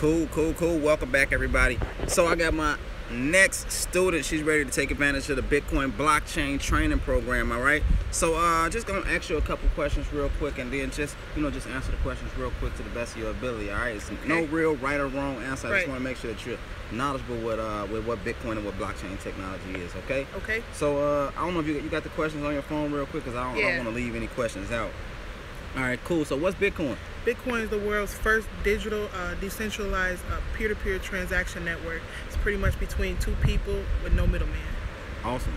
Cool. Welcome back, everybody. So I got my next student. She's ready to take advantage of the Bitcoin blockchain training program. All right. So just gonna ask you a couple questions real quick, and then just answer the questions real quick to the best of your ability. All right. It's no real right or wrong answer. I just want to make sure that you're knowledgeable with what Bitcoin and what blockchain technology is. Okay. Okay. So I don't know if you got the questions on your phone real quick, because I don't want to leave any questions out. All right, cool. So what's Bitcoin? Bitcoin is the world's first digital, decentralized peer-to-peer transaction network. It's pretty much between two people with no middleman. Awesome.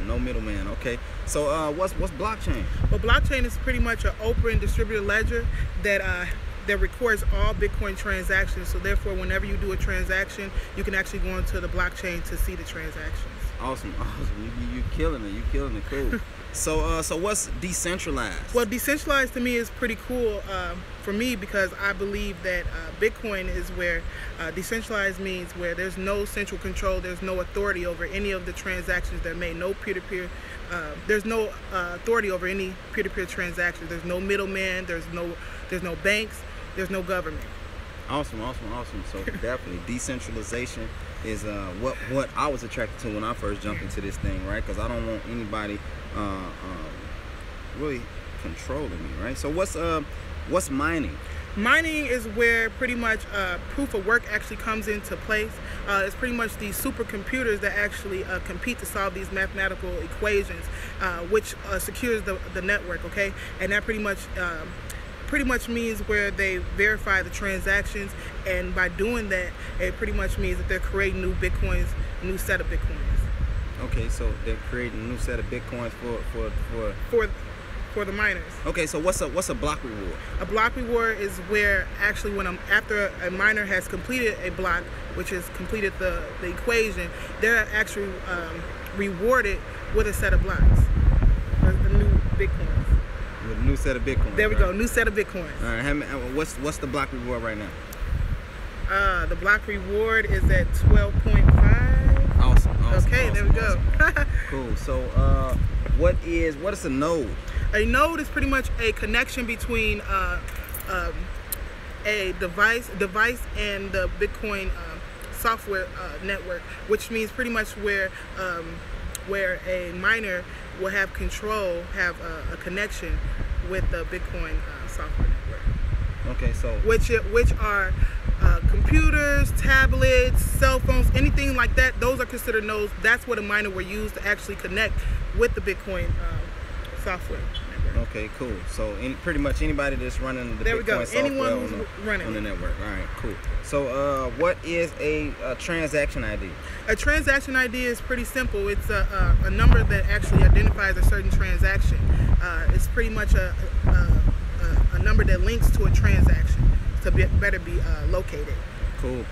No middleman. Okay. So what's blockchain? Well, blockchain is pretty much an open distributed ledger that records all Bitcoin transactions. So therefore, whenever you do a transaction, you can actually go into the blockchain to see the transactions. Awesome. You killing it. Cool. So what's decentralized? Well, decentralized to me is pretty cool for me, because I believe that Bitcoin is where decentralized means where there's no central control, there's no authority over any of the transactions that are made, no peer-to-peer, there's no authority over any peer-to-peer transactions. There's no middleman, there's no banks, there's no government. Awesome. So definitely decentralization is what I was attracted to when I first jumped into this thing, right? Because I don't want anybody really controlling me, right? So what's mining? Mining is where pretty much proof of work actually comes into place. It's pretty much these supercomputers that actually compete to solve these mathematical equations, which secures the network, okay? And that pretty much means where they verify the transactions, and by doing that, it pretty much means that they're creating new Bitcoins, a new set of Bitcoins. Okay, so they're creating a new set of Bitcoins for the miners. Okay, so what's a block reward? A block reward is where actually after a miner has completed a block, which has completed the equation, they're actually rewarded with a set of blocks, a new Bitcoins. With a new set of Bitcoin. There we go, new set of Bitcoins. All right, what's the block reward right now? The block reward is at 12.5. Awesome. Okay, there we go. Cool. So what is a node? A node is pretty much a connection between a device and the Bitcoin software network, which means pretty much where a miner will have a connection with the Bitcoin software network. Okay, so which are computers, tablets, cell phones, anything like that. Those are considered nodes. That's what a miner will use to actually connect with the Bitcoin software network. Okay, cool. So pretty much anybody that's running the Bitcoin software on the network. All right, cool. So what is a transaction ID? A transaction ID is pretty simple. It's a number that actually identifies a certain transaction. It's pretty much a number that links to a transaction to better be located. Cool.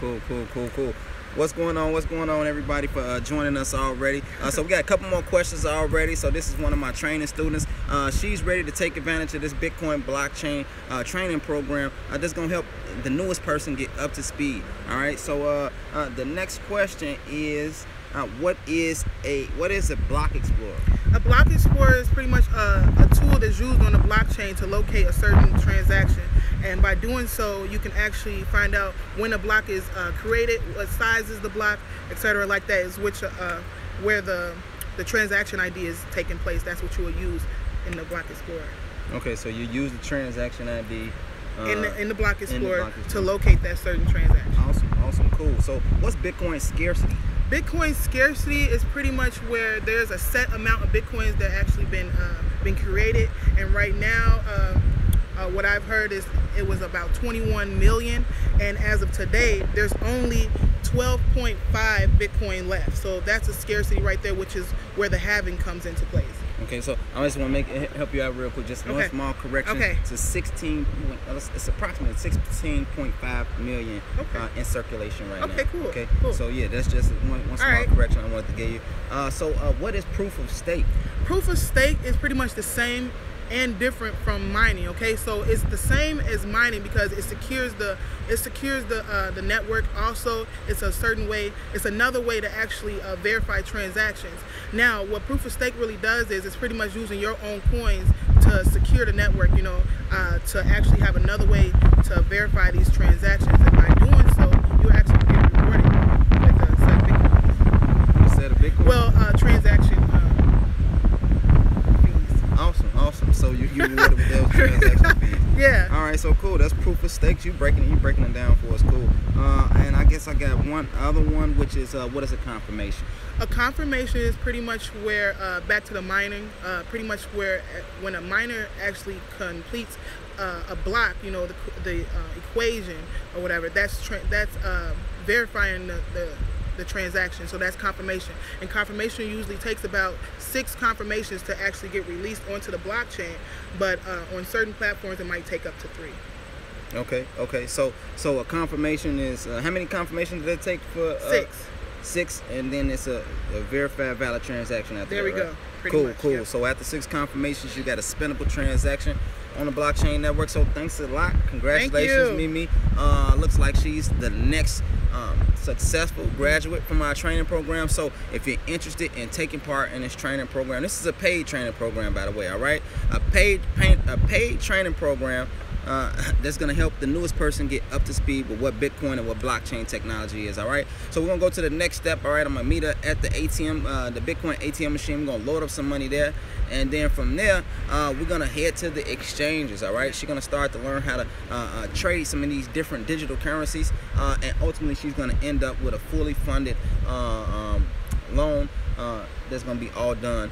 What's going on, everybody, for joining us already? So we got a couple more questions already. So this is one of my training students. She's ready to take advantage of this Bitcoin blockchain training program. That's gonna help the newest person get up to speed. All right. So the next question is, what is a block explorer? A block explorer is pretty much a tool that's used on the blockchain to locate a certain transaction. And by doing so, you can actually find out when a block is created, what size is the block, etc. like that, is where the transaction ID is taking place. That's what you will use in the block explorer. Okay, so you use the transaction ID in the block explorer to locate that certain transaction. Awesome, cool. So what's Bitcoin scarcity? Bitcoin scarcity is pretty much where there's a set amount of Bitcoins that actually been created, and right now what I've heard is it was about 21 million, and as of today there's only 12.5 Bitcoin left. So that's a scarcity right there, which is where the halving comes into place. Okay, so I just want to help you out real quick. Just one small correction. Okay. It's approximately 16.5 million in circulation right now. Okay, cool. Okay, cool. So yeah, that's just one small correction I wanted to give you. So what is proof of stake? Proof of stake is pretty much the same and different from mining. Okay, so it's the same as mining because it secures the network. Also, it's another way to actually verify transactions. Now, what proof of stake really does is it's pretty much using your own coins to secure the network, to actually have another way to verify these transactions. And by doing so, So cool. That's proof of stakes. You breaking it down for us. Cool. And I guess I got one other one, which is what is a confirmation? A confirmation is pretty much where, back to the mining, pretty much where when a miner actually completes a block, you know, the equation or whatever, that's verifying the transaction. So that's confirmation. And confirmation usually takes about 6 confirmations to actually get released onto the blockchain, but on certain platforms it might take up to 3. Okay. So a confirmation is how many confirmations did it take for 6? 6, and then it's a verified valid transaction after there that, we right? go. Pretty much, Cool. yeah. So after 6 confirmations, you got a spinnable transaction on the blockchain network. So thanks a lot. Congratulations, Thank you. Mimi. Looks like she's the next successful graduate from our training program. So if you're interested in taking part in this training program, this is a paid training program, by the way. All right, a paid training program. That's going to help the newest person get up to speed with what Bitcoin and what blockchain technology is. All right, so we're going to go to the next step. All right, I'm going to meet her at the ATM, the Bitcoin ATM machine. We're going to load up some money there, and then from there we're going to head to the exchanges. All right, she's going to start to learn how to trade some of these different digital currencies, and ultimately she's going to end up with a fully funded loan that's going to be all done,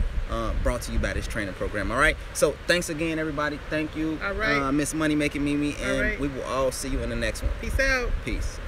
brought to you by this training program. All right, so thanks again, everybody. Thank you. All right. Miss Money Making Mimi, and All right. we will all see you in the next one. Peace out. Peace.